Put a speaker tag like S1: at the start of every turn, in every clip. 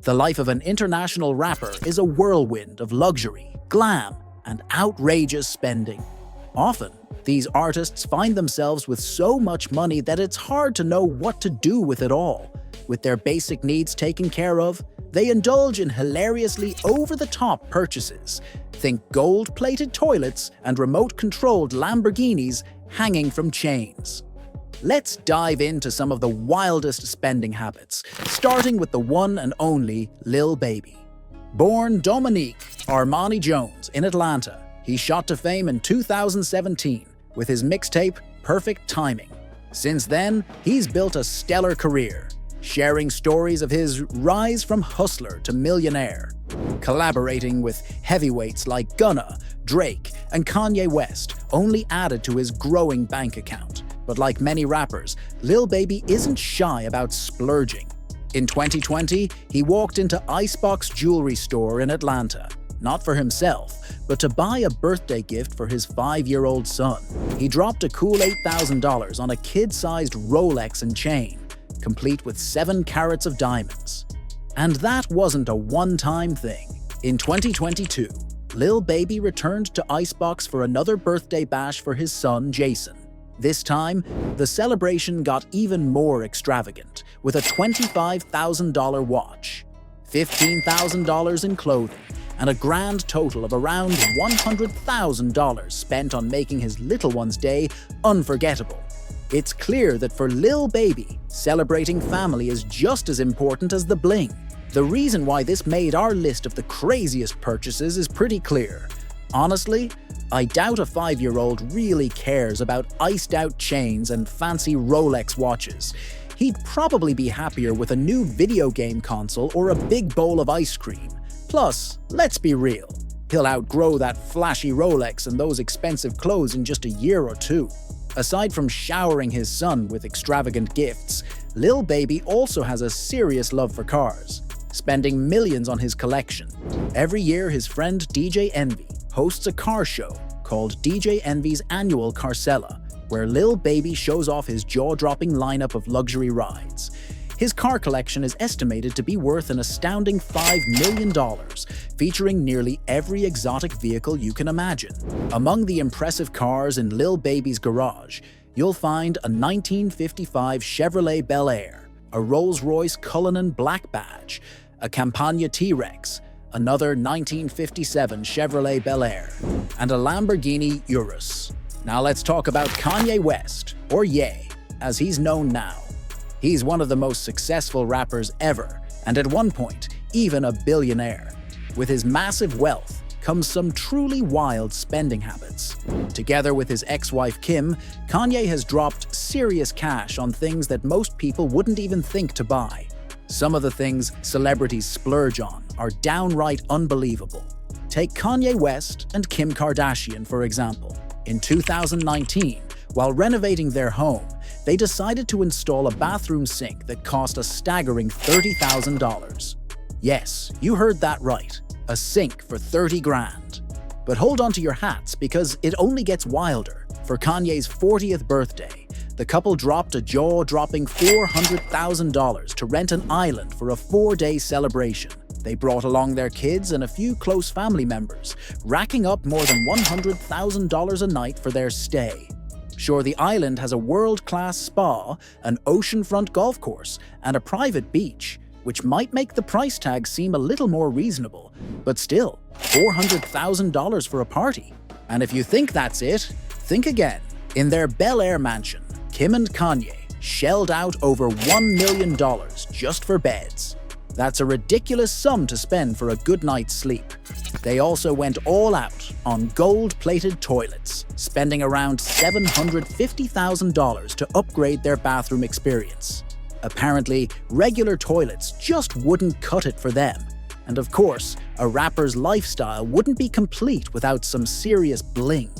S1: The life of an international rapper is a whirlwind of luxury, glam, and outrageous spending. Often, these artists find themselves with so much money that it's hard to know what to do with it all. With their basic needs taken care of, they indulge in hilariously over-the-top purchases. Think gold-plated toilets and remote-controlled Lamborghinis hanging from chains. Let's dive into some of the wildest spending habits, starting with the one and only Lil Baby. Born Dominique Armani Jones in Atlanta, he shot to fame in 2017 with his mixtape Perfect Timing. Since then, he's built a stellar career, sharing stories of his rise from hustler to millionaire, collaborating with heavyweights like Gunna, Drake, and Kanye West only added to his growing bank account. But like many rappers, Lil Baby isn't shy about splurging. In 2020, he walked into Icebox Jewelry Store in Atlanta, not for himself, but to buy a birthday gift for his 5-year-old son. He dropped a cool $8,000 on a kid-sized Rolex and chain, complete with 7 carats of diamonds. And that wasn't a one-time thing. In 2022, Lil Baby returned to Icebox for another birthday bash for his son, Jason. This time, the celebration got even more extravagant, with a $25,000 watch, $15,000 in clothing, and a grand total of around $100,000 spent on making his little one's day unforgettable. It's clear that for Lil Baby, celebrating family is just as important as the bling. The reason why this made our list of the craziest purchases is pretty clear. Honestly, I doubt a 5-year-old really cares about iced-out chains and fancy Rolex watches. He'd probably be happier with a new video game console or a big bowl of ice cream. Plus, let's be real, he'll outgrow that flashy Rolex and those expensive clothes in just a year or two. Aside from showering his son with extravagant gifts, Lil Baby also has a serious love for cars, spending millions on his collection. Every year, his friend DJ Envy hosts a car show called DJ Envy's Annual Carcella, where Lil Baby shows off his jaw-dropping lineup of luxury rides. His car collection is estimated to be worth an astounding $5 million, featuring nearly every exotic vehicle you can imagine. Among the impressive cars in Lil Baby's garage, you'll find a 1955 Chevrolet Bel Air, a Rolls-Royce Cullinan Black Badge, a Campagna T-Rex, another 1957 Chevrolet Bel Air, and a Lamborghini Urus. Now let's talk about Kanye West, or Ye, as he's known now. He's one of the most successful rappers ever, and at one point, even a billionaire. With his massive wealth comes some truly wild spending habits. Together with his ex-wife Kim, Kanye has dropped serious cash on things that most people wouldn't even think to buy. Some of the things celebrities splurge on are downright unbelievable. Take Kanye West and Kim Kardashian, for example. In 2019, while renovating their home, they decided to install a bathroom sink that cost a staggering $30,000. Yes, you heard that right. A sink for 30 grand. But hold on to your hats because it only gets wilder. For Kanye's 40th birthday, the couple dropped a jaw-dropping $400,000 to rent an island for a 4-day celebration. They brought along their kids and a few close family members, racking up more than $100,000 a night for their stay. Sure, the island has a world-class spa, an oceanfront golf course, and a private beach, which might make the price tag seem a little more reasonable, but still, $400,000 for a party. And if you think that's it, think again. In their Bel Air mansion, Kim and Kanye shelled out over $1 million just for beds. That's a ridiculous sum to spend for a good night's sleep. They also went all out on gold-plated toilets, spending around $750,000 to upgrade their bathroom experience. Apparently, regular toilets just wouldn't cut it for them. And of course, a rapper's lifestyle wouldn't be complete without some serious bling.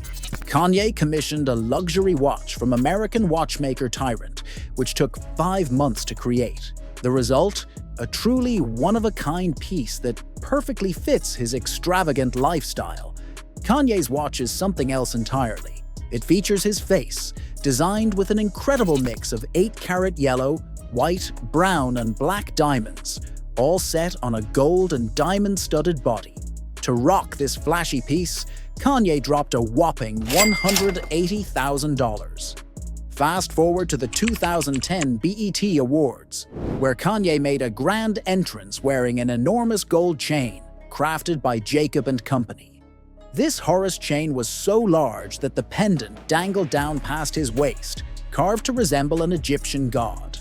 S1: Kanye commissioned a luxury watch from American watchmaker Tyrant, which took 5 months to create. The result? A truly one-of-a-kind piece that perfectly fits his extravagant lifestyle. Kanye's watch is something else entirely. It features his face, designed with an incredible mix of 8-carat yellow, white, brown, and black diamonds, all set on a gold and diamond-studded body. To rock this flashy piece, Kanye dropped a whopping $180,000. Fast forward to the 2010 BET Awards, where Kanye made a grand entrance wearing an enormous gold chain crafted by Jacob & Company. This Horus chain was so large that the pendant dangled down past his waist, carved to resemble an Egyptian god.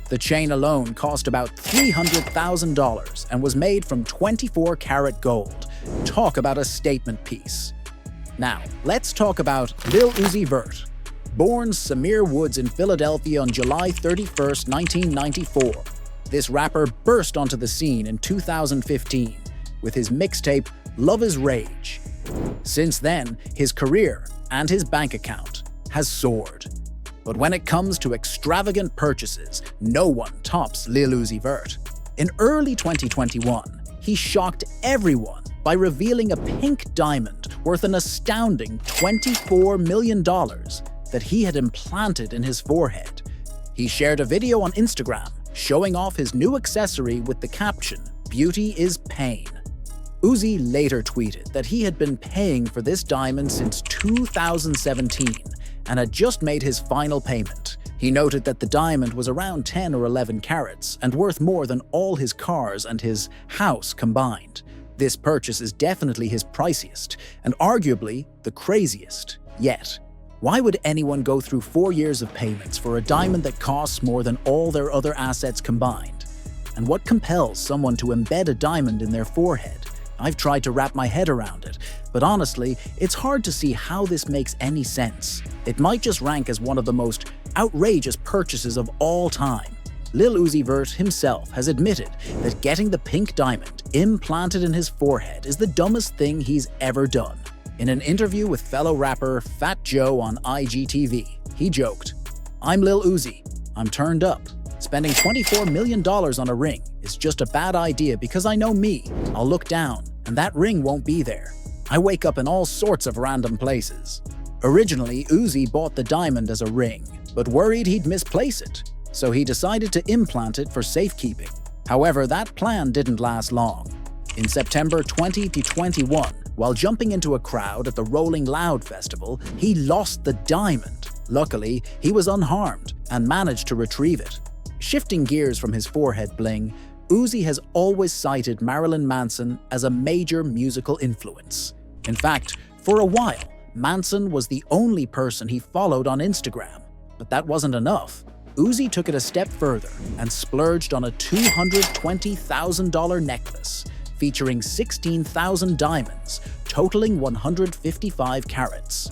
S1: The chain alone cost about $300,000 and was made from 24-karat gold. Talk about a statement piece. Now, let's talk about Lil Uzi Vert. Born Samir Woods in Philadelphia on July 31, 1994, this rapper burst onto the scene in 2015 with his mixtape Love Is Rage. Since then, his career and his bank account has soared. But when it comes to extravagant purchases, no one tops Lil Uzi Vert. In early 2021, he shocked everyone by revealing a pink diamond worth an astounding $24 million that he had implanted in his forehead. He shared a video on Instagram showing off his new accessory with the caption, "Beauty is pain." Uzi later tweeted that he had been paying for this diamond since 2017 and had just made his final payment. He noted that the diamond was around 10 or 11 carats and worth more than all his cars and his house combined. This purchase is definitely his priciest and arguably the craziest yet. Why would anyone go through 4 years of payments for a diamond that costs more than all their other assets combined? And what compels someone to embed a diamond in their forehead? I've tried to wrap my head around it, but honestly, it's hard to see how this makes any sense. It might just rank as one of the most outrageous purchases of all time. Lil Uzi Vert himself has admitted that getting the pink diamond implanted in his forehead is the dumbest thing he's ever done. In an interview with fellow rapper Fat Joe on IGTV, he joked, "I'm Lil Uzi. I'm turned up. Spending $24 million on a ring is just a bad idea because I know me. I'll look down, and that ring won't be there. I wake up in all sorts of random places." Originally, Uzi bought the diamond as a ring, but worried he'd misplace it, so he decided to implant it for safekeeping. However, that plan didn't last long. In September 2021, while jumping into a crowd at the Rolling Loud festival, he lost the diamond. Luckily, he was unharmed and managed to retrieve it. Shifting gears from his forehead bling, Uzi has always cited Marilyn Manson as a major musical influence. In fact, for a while, Manson was the only person he followed on Instagram. But that wasn't enough. Uzi took it a step further and splurged on a $220,000 necklace featuring 16,000 diamonds, totaling 155 carats.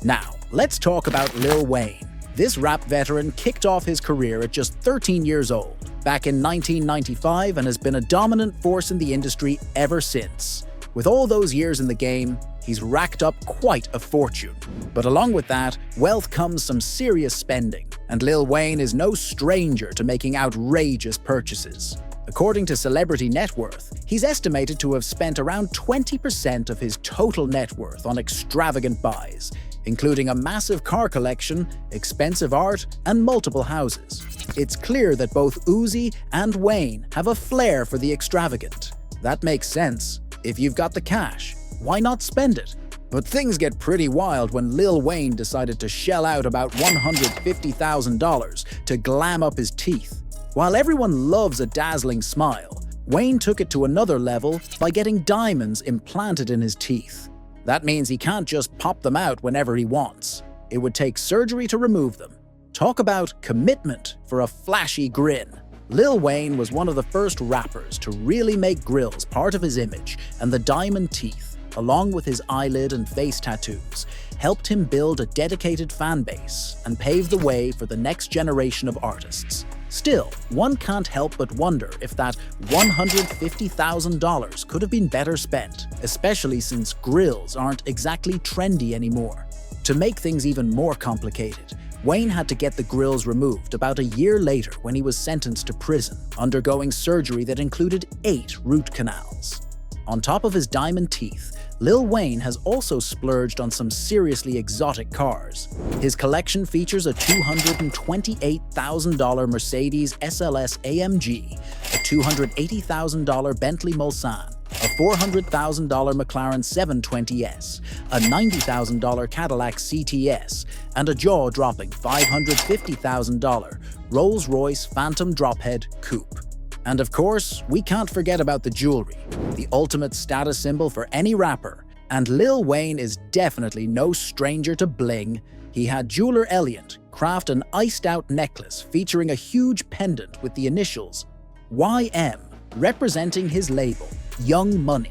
S1: Now, let's talk about Lil Wayne. This rap veteran kicked off his career at just 13 years old, back in 1995, and has been a dominant force in the industry ever since. With all those years in the game, he's racked up quite a fortune. But along with that, wealth comes some serious spending, and Lil Wayne is no stranger to making outrageous purchases. According to Celebrity Net Worth, he's estimated to have spent around 20% of his total net worth on extravagant buys, including a massive car collection, expensive art, and multiple houses. It's clear that both Uzi and Wayne have a flair for the extravagant. That makes sense. If you've got the cash, why not spend it? But things get pretty wild when Lil Wayne decided to shell out about $150,000 to glam up his teeth. While everyone loves a dazzling smile, Wayne took it to another level by getting diamonds implanted in his teeth. That means he can't just pop them out whenever he wants. It would take surgery to remove them. Talk about commitment for a flashy grin. Lil Wayne was one of the first rappers to really make grills part of his image, and the diamond teeth, along with his eyelid and face tattoos, helped him build a dedicated fan base and pave the way for the next generation of artists. Still, one can't help but wonder if that $150,000 could have been better spent, especially since grills aren't exactly trendy anymore. To make things even more complicated, Wayne had to get the grills removed about a year later when he was sentenced to prison, undergoing surgery that included 8 root canals. On top of his diamond teeth, Lil Wayne has also splurged on some seriously exotic cars. His collection features a $228,000 Mercedes SLS AMG, a $280,000 Bentley Mulsanne, a $400,000 McLaren 720S, a $90,000 Cadillac CTS, and a jaw-dropping $550,000 Rolls-Royce Phantom Drophead Coupe. And of course, we can't forget about the jewelry, the ultimate status symbol for any rapper. And Lil Wayne is definitely no stranger to bling. He had jeweler Elliot craft an iced-out necklace featuring a huge pendant with the initials YM, representing his label, Young Money.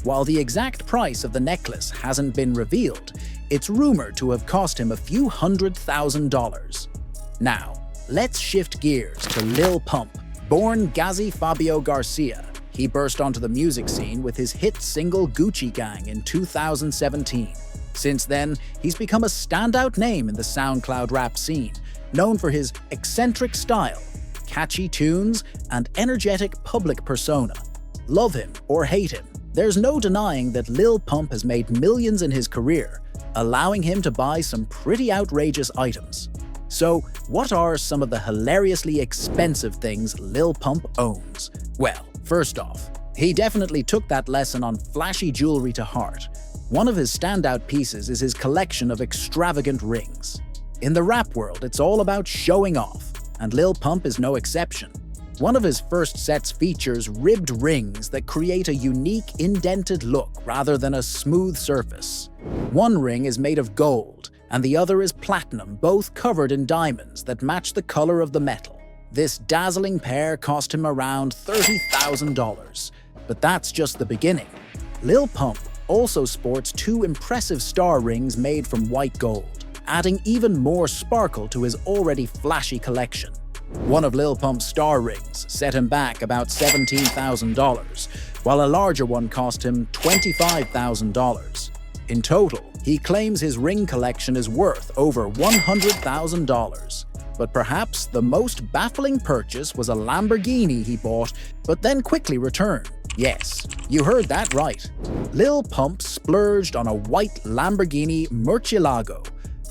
S1: While the exact price of the necklace hasn't been revealed, it's rumored to have cost him a few $100,000. Now, let's shift gears to Lil Pump. Born Gazi Fabio Garcia, he burst onto the music scene with his hit single Gucci Gang in 2017. Since then, he's become a standout name in the SoundCloud rap scene, known for his eccentric style, catchy tunes, and energetic public persona. Love him or hate him, there's no denying that Lil Pump has made millions in his career, allowing him to buy some pretty outrageous items. So, what are some of the hilariously expensive things Lil Pump owns? Well, first off, he definitely took that lesson on flashy jewelry to heart. One of his standout pieces is his collection of extravagant rings. In the rap world, it's all about showing off, and Lil Pump is no exception. One of his first sets features ribbed rings that create a unique indented look rather than a smooth surface. One ring is made of gold, and the other is platinum, both covered in diamonds that match the color of the metal. This dazzling pair cost him around $30,000. But that's just the beginning. Lil Pump also sports two impressive star rings made from white gold, adding even more sparkle to his already flashy collection. One of Lil Pump's star rings set him back about $17,000, while a larger one cost him $25,000. In total, he claims his ring collection is worth over $100,000. But perhaps the most baffling purchase was a Lamborghini he bought, but then quickly returned. Yes, you heard that right. Lil Pump splurged on a white Lamborghini Murcielago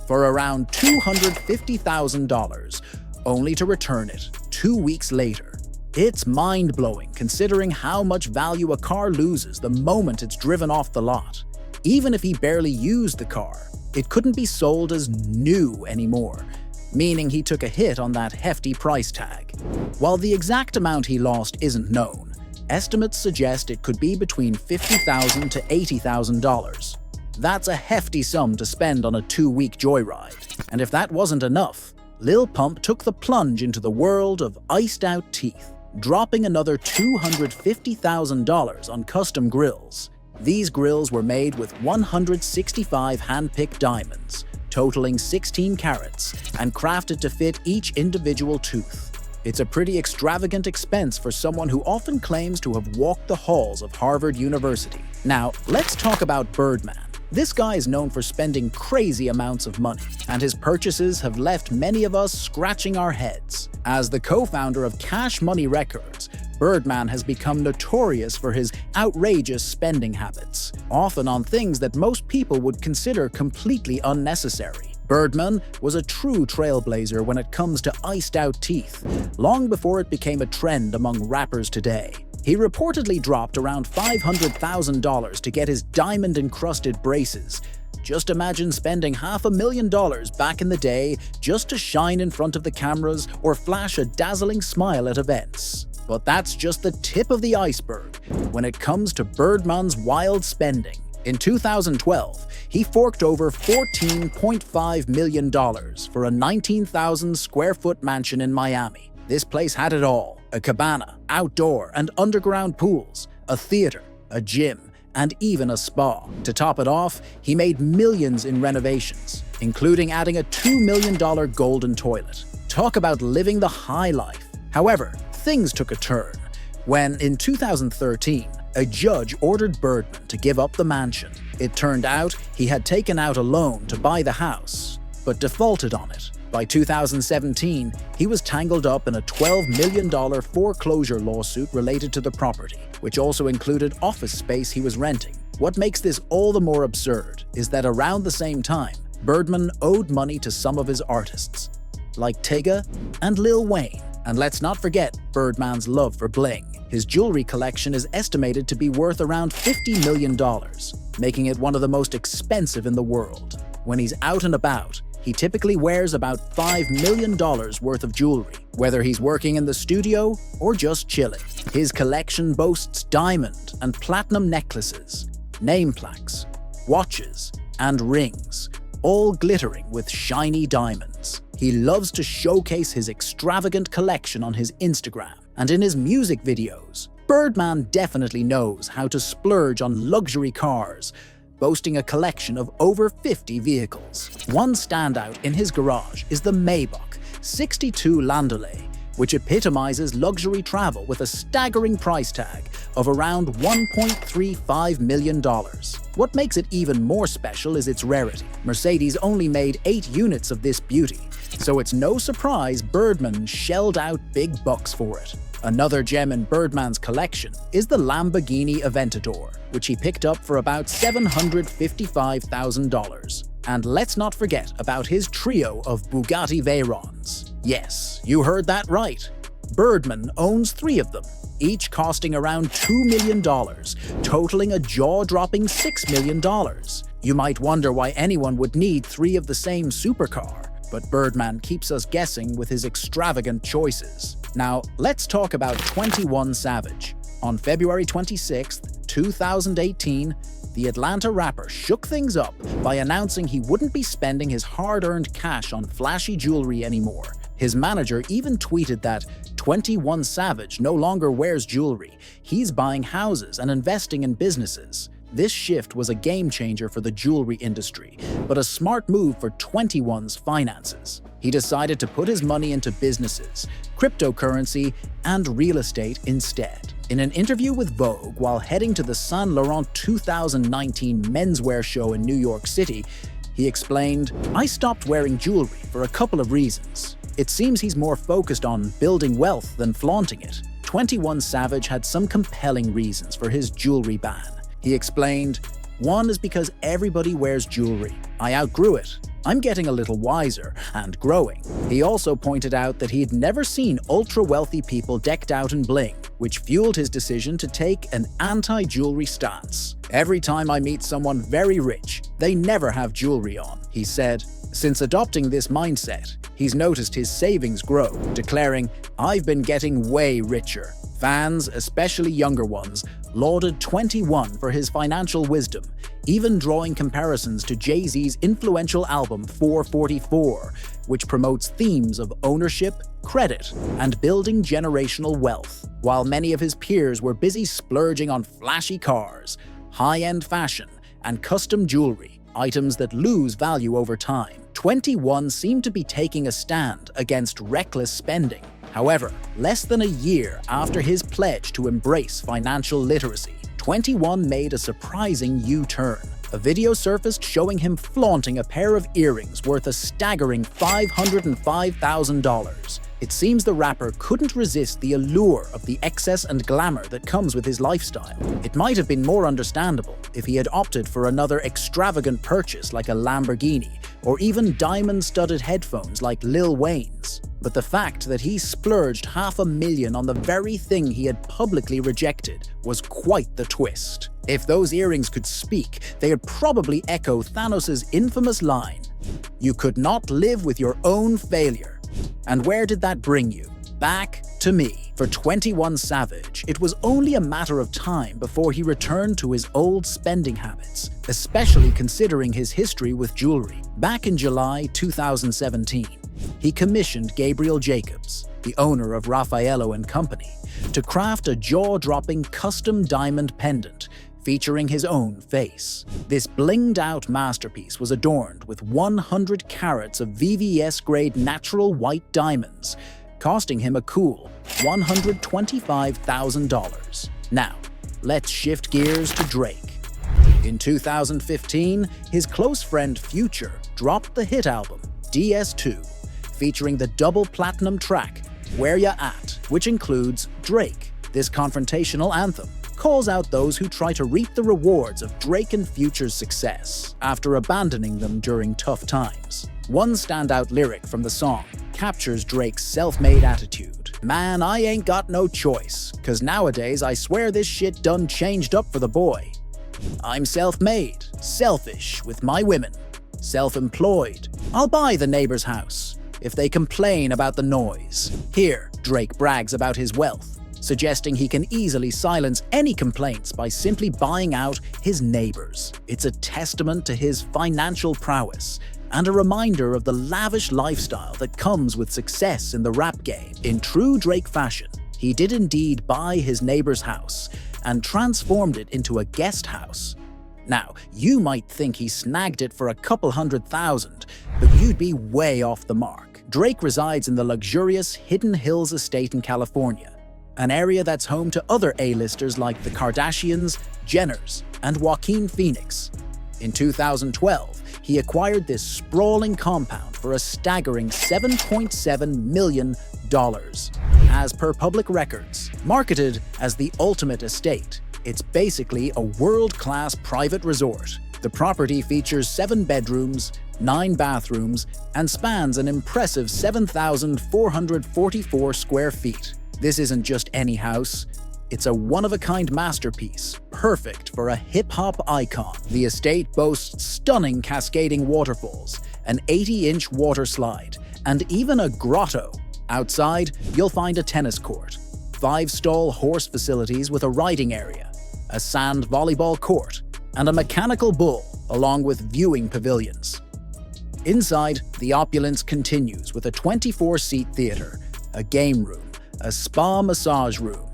S1: for around $250,000, only to return it 2 weeks later. It's mind-blowing considering how much value a car loses the moment it's driven off the lot. Even if he barely used the car, it couldn't be sold as new anymore, meaning he took a hit on that hefty price tag. While the exact amount he lost isn't known, estimates suggest it could be between $50,000 to $80,000. That's a hefty sum to spend on a 2-week joyride. And if that wasn't enough, Lil Pump took the plunge into the world of iced-out teeth, dropping another $250,000 on custom grills. These grills were made with 165 hand-picked diamonds, totaling 16 carats, and crafted to fit each individual tooth. It's a pretty extravagant expense for someone who often claims to have walked the halls of Harvard University. Now, let's talk about Birdman. This guy is known for spending crazy amounts of money, and his purchases have left many of us scratching our heads. As the co-founder of Cash Money Records, Birdman has become notorious for his outrageous spending habits, often on things that most people would consider completely unnecessary. Birdman was a true trailblazer when it comes to iced-out teeth, long before it became a trend among rappers today. He reportedly dropped around $500,000 to get his diamond-encrusted braces. Just imagine spending $500,000 back in the day just to shine in front of the cameras or flash a dazzling smile at events. But that's just the tip of the iceberg when it comes to Birdman's wild spending. In 2012, he forked over $14.5 million for a 19,000-square-foot mansion in Miami. This place had it all: a cabana, outdoor and underground pools, a theater, a gym, and even a spa. To top it off, he made millions in renovations, including adding a $2 million golden toilet. Talk about living the high life. However, things took a turn when, in 2013, a judge ordered Birdman to give up the mansion. It turned out he had taken out a loan to buy the house, but defaulted on it. By 2017, he was tangled up in a $12 million foreclosure lawsuit related to the property, which also included office space he was renting. What makes this all the more absurd is that around the same time, Birdman owed money to some of his artists, like Tyga and Lil Wayne. And let's not forget Birdman's love for bling. His jewelry collection is estimated to be worth around $50 million, making it one of the most expensive in the world. When he's out and about, he typically wears about $5 million worth of jewelry, whether he's working in the studio or just chilling. His collection boasts diamond and platinum necklaces, name plaques, watches, and rings, all glittering with shiny diamonds. He loves to showcase his extravagant collection on his Instagram and in his music videos. Birdman definitely knows how to splurge on luxury cars, boasting a collection of over 50 vehicles. One standout in his garage is the Maybach 62 Landaulet, which epitomizes luxury travel with a staggering price tag of around $1.35 million. What makes it even more special is its rarity. Mercedes only made 8 units of this beauty, so it's no surprise Birdman shelled out big bucks for it. Another gem in Birdman's collection is the Lamborghini Aventador, which he picked up for about $755,000. And let's not forget about his trio of Bugatti Veyrons. Yes, you heard that right. Birdman owns 3 of them, each costing around $2 million, totaling a jaw-dropping $6 million. You might wonder why anyone would need 3 of the same supercar, but Birdman keeps us guessing with his extravagant choices. Now, let's talk about 21 Savage. On February 26, 2018, the Atlanta rapper shook things up by announcing he wouldn't be spending his hard-earned cash on flashy jewelry anymore. His manager even tweeted that 21 Savage no longer wears jewelry, he's buying houses and investing in businesses. This shift was a game-changer for the jewelry industry, but a smart move for 21's finances. He decided to put his money into businesses, cryptocurrency, and real estate instead. In an interview with Vogue while heading to the Saint Laurent 2019 menswear show in New York City, he explained, "I stopped wearing jewelry for a couple of reasons. It seems he's more focused on building wealth than flaunting it." 21 Savage had some compelling reasons for his jewelry ban. He explained, "One is because everybody wears jewelry. I outgrew it. I'm getting a little wiser and growing." He also pointed out that he'd never seen ultra-wealthy people decked out in bling, which fueled his decision to take an anti-jewelry stance. "Every time I meet someone very rich, they never have jewelry on," he said. Since adopting this mindset, he's noticed his savings grow, declaring, "I've been getting way richer." Fans, especially younger ones, lauded 21 for his financial wisdom, even drawing comparisons to Jay-Z's influential album 444, which promotes themes of ownership, credit, and building generational wealth. While many of his peers were busy splurging on flashy cars, high-end fashion, and custom jewelry, items that lose value over time, 21 seemed to be taking a stand against reckless spending. However, less than a year after his pledge to embrace financial literacy, 21 made a surprising U-turn. A video surfaced showing him flaunting a pair of earrings worth a staggering $505,000. It seems the rapper couldn't resist the allure of the excess and glamour that comes with his lifestyle. It might have been more understandable if he had opted for another extravagant purchase like a Lamborghini, or even diamond-studded headphones like Lil Wayne's. But the fact that he splurged $500,000 on the very thing he had publicly rejected was quite the twist. If those earrings could speak, they'd probably echo Thanos' infamous line, "You could not live with your own failure." And where did that bring you? Back to me. For 21 Savage, it was only a matter of time before he returned to his old spending habits, especially considering his history with jewelry. Back in July 2017, he commissioned Gabriel Jacobs, the owner of Raffaello & Company, to craft a jaw-dropping custom diamond pendant featuring his own face. This blinged-out masterpiece was adorned with 100 carats of VVS-grade natural white diamonds, costing him a cool $125,000. Now, let's shift gears to Drake. In 2015, his close friend Future dropped the hit album DS2, featuring the double platinum track, Where Ya At, which includes Drake. This confrontational anthem calls out those who try to reap the rewards of Drake and Future's success after abandoning them during tough times. One standout lyric from the song captures Drake's self-made attitude. "Man, I ain't got no choice, 'cause nowadays I swear this shit done changed up for the boy. I'm self-made, selfish with my women, self-employed. I'll buy the neighbor's house if they complain about the noise." Here, Drake brags about his wealth, suggesting he can easily silence any complaints by simply buying out his neighbors. It's a testament to his financial prowess and a reminder of the lavish lifestyle that comes with success in the rap game. In true Drake fashion, he did indeed buy his neighbor's house and transformed it into a guest house. Now, you might think he snagged it for a couple $100,000, but you'd be way off the mark. Drake resides in the luxurious Hidden Hills estate in California, an area that's home to other A-listers like the Kardashians, Jenners, and Joaquin Phoenix. In 2012, he acquired this sprawling compound for a staggering $7.7 million. As per public records, marketed as the ultimate estate, it's basically a world-class private resort. The property features 7 bedrooms, 9 bathrooms, and spans an impressive 7,444 square feet. This isn't just any house. It's a one-of-a-kind masterpiece, perfect for a hip-hop icon. The estate boasts stunning cascading waterfalls, an 80-inch water slide, and even a grotto. Outside, you'll find a tennis court, 5-stall horse facilities with a riding area, a sand volleyball court, and a mechanical bull, along with viewing pavilions. Inside, the opulence continues with a 24-seat theater, a game room, a spa massage room,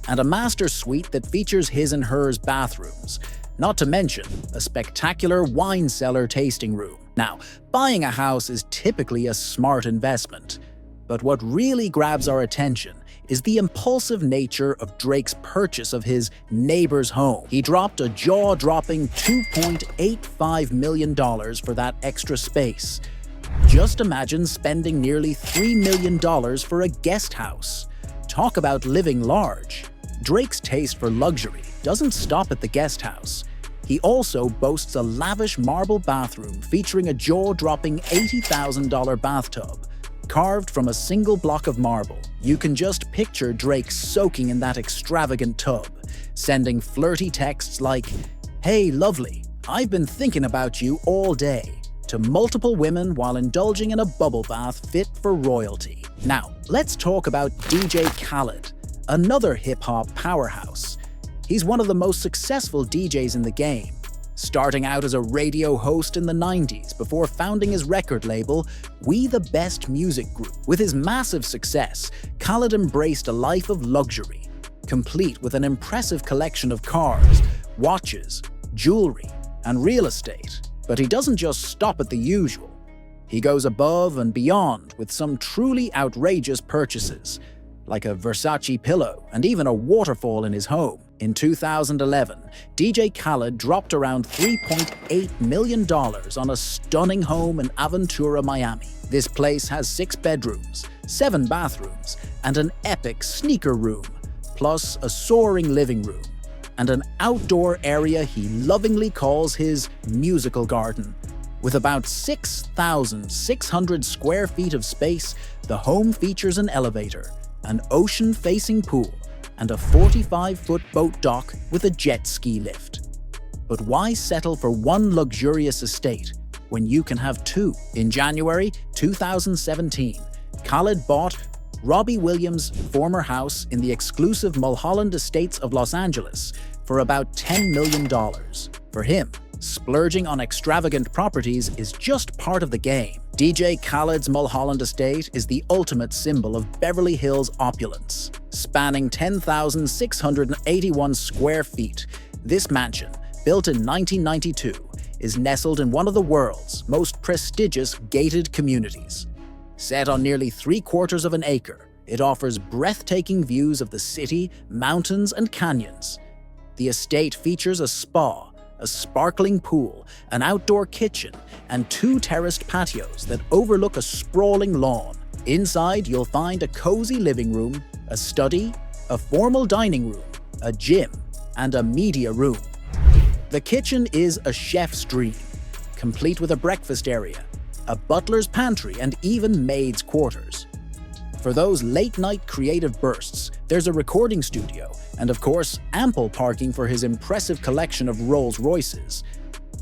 S1: and a master suite that features his and hers bathrooms, not to mention a spectacular wine cellar tasting room. Now, buying a house is typically a smart investment, but what really grabs our attention is the impulsive nature of Drake's purchase of his neighbor's home. He dropped a jaw-dropping $2.85 million for that extra space. Just imagine spending nearly $3 million for a guest house. Talk about living large. Drake's taste for luxury doesn't stop at the guest house. He also boasts a lavish marble bathroom featuring a jaw-dropping $80,000 bathtub, carved from a single block of marble. You can just picture Drake soaking in that extravagant tub, sending flirty texts like, "Hey, lovely, I've been thinking about you all day," to multiple women while indulging in a bubble bath fit for royalty. Now, let's talk about DJ Khaled, another hip-hop powerhouse. He's one of the most successful DJs in the game, starting out as a radio host in the 90s before founding his record label, We The Best Music Group. With his massive success, Khaled embraced a life of luxury, complete with an impressive collection of cars, watches, jewelry, and real estate. But he doesn't just stop at the usual. He goes above and beyond with some truly outrageous purchases, like a Versace pillow and even a waterfall in his home. In 2011, DJ Khaled dropped around $3.8 million on a stunning home in Aventura, Miami. This place has 6 bedrooms, 7 bathrooms, and an epic sneaker room, plus a soaring living room, and an outdoor area he lovingly calls his musical garden. With about 6,600 square feet of space, the home features an elevator, an ocean-facing pool, and a 45-foot boat dock with a jet ski lift. But why settle for one luxurious estate when you can have 2? In January 2017, Khaled bought Robbie Williams' former house in the exclusive Mulholland Estates of Los Angeles for about $10 million. For him, splurging on extravagant properties is just part of the game. DJ Khaled's Mulholland Estate is the ultimate symbol of Beverly Hills opulence. Spanning 10,681 square feet, this mansion, built in 1992, is nestled in one of the world's most prestigious gated communities. Set on nearly 3/4 of an acre, it offers breathtaking views of the city, mountains, and canyons. The estate features a spa, a sparkling pool, an outdoor kitchen, and 2 terraced patios that overlook a sprawling lawn. Inside, you'll find a cozy living room, a study, a formal dining room, a gym, and a media room. The kitchen is a chef's dream, complete with a breakfast area, a butler's pantry, and even maid's quarters. For those late-night creative bursts, there's a recording studio, and of course, ample parking for his impressive collection of Rolls-Royces.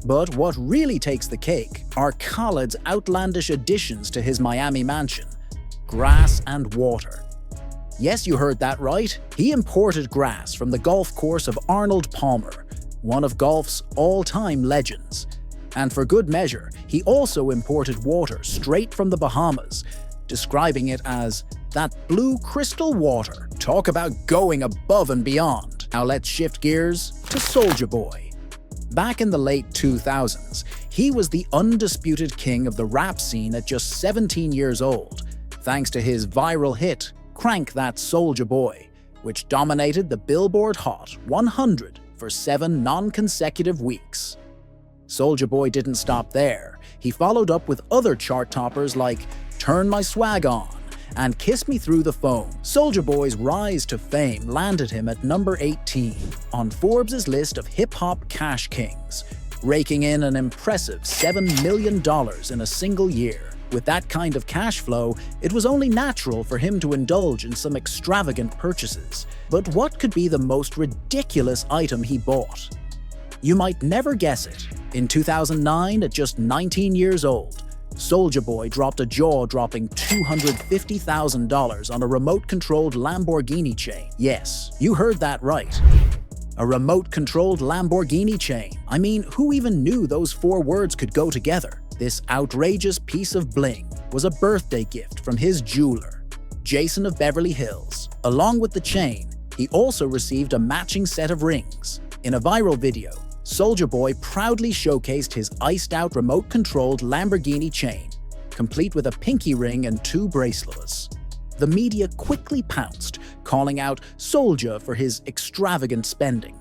S1: But what really takes the cake are Khaled's outlandish additions to his Miami mansion: grass and water. Yes, you heard that right. He imported grass from the golf course of Arnold Palmer, one of golf's all-time legends. And for good measure, he also imported water straight from the Bahamas, describing it as that blue crystal water. Talk about going above and beyond. Now let's shift gears to Soulja Boy. Back in the late 2000s, he was the undisputed king of the rap scene at just 17 years old, thanks to his viral hit, Crank That Soulja Boy, which dominated the Billboard Hot 100 for 7 non-consecutive weeks. Soulja Boy didn't stop there. He followed up with other chart toppers like Turn My Swag On and Kiss Me Through the Phone. Soulja Boy's rise to fame landed him at number 18 on Forbes' list of hip-hop cash kings, raking in an impressive $7 million in a single year. With that kind of cash flow, it was only natural for him to indulge in some extravagant purchases. But what could be the most ridiculous item he bought? You might never guess it. In 2009, at just 19 years old, Soulja Boy dropped a jaw-dropping $250,000 on a remote-controlled Lamborghini chain. Yes, you heard that right. A remote-controlled Lamborghini chain. I mean, who even knew those 4 words could go together? This outrageous piece of bling was a birthday gift from his jeweler, Jason of Beverly Hills. Along with the chain, he also received a matching set of rings. In a viral video, Soulja Boy proudly showcased his iced-out remote-controlled Lamborghini chain, complete with a pinky ring and 2 bracelets. The media quickly pounced, calling out Soulja for his extravagant spending.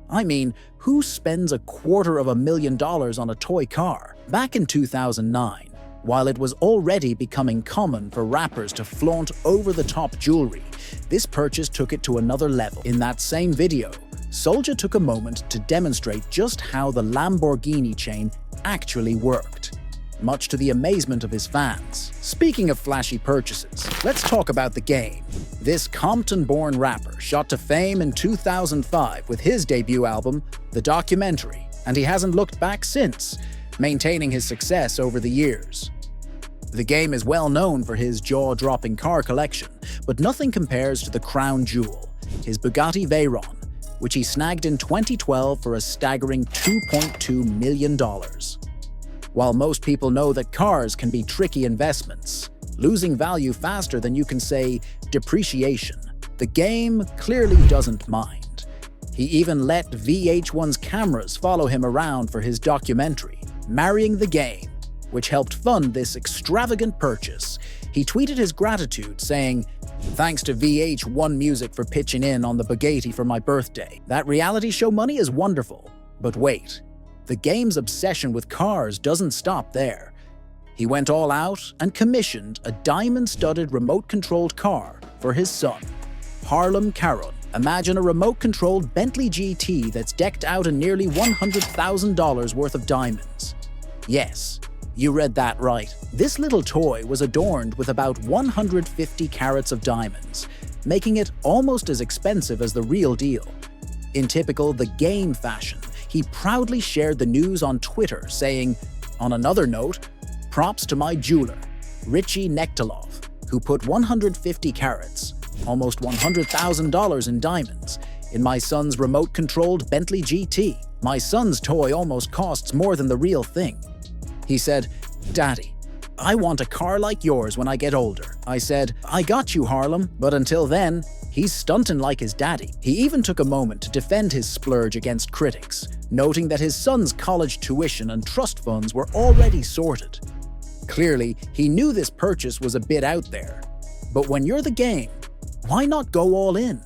S1: I mean, who spends $250,000 on a toy car? Back in 2009, while it was already becoming common for rappers to flaunt over-the-top jewelry, this purchase took it to another level. In that same video, Soulja took a moment to demonstrate just how the Lamborghini chain actually worked, much to the amazement of his fans. Speaking of flashy purchases, let's talk about the game. This Compton-born rapper shot to fame in 2005 with his debut album, The Documentary, and he hasn't looked back since, maintaining his success over the years. The game is well known for his jaw-dropping car collection, but nothing compares to the crown jewel, his Bugatti Veyron, which he snagged in 2012 for a staggering $2.2 million. While most people know that cars can be tricky investments, losing value faster than you can say depreciation, the game clearly doesn't mind. He even let VH1's cameras follow him around for his documentary, Marrying the Game, which helped fund this extravagant purchase. He tweeted his gratitude, saying, "Thanks to VH1 Music for pitching in on the Bugatti for my birthday. That reality show money is wonderful." But wait, the game's obsession with cars doesn't stop there. He went all out and commissioned a diamond-studded remote-controlled car for his son, Harlem Caron. Imagine a remote-controlled Bentley GT that's decked out in nearly $100,000 worth of diamonds. Yes, you read that right. This little toy was adorned with about 150 carats of diamonds, making it almost as expensive as the real deal. In typical The Game fashion, he proudly shared the news on Twitter, saying, "On another note, props to my jeweler, Richie Nektalov, who put 150 carats, almost $100,000 in diamonds, in my son's remote-controlled Bentley GT. My son's toy almost costs more than the real thing." He said, "Daddy, I want a car like yours when I get older." I said, "I got you, Harlem," but until then, he's stunting like his daddy. He even took a moment to defend his splurge against critics, noting that his son's college tuition and trust funds were already sorted. Clearly, he knew this purchase was a bit out there. But when you're the game, why not go all in?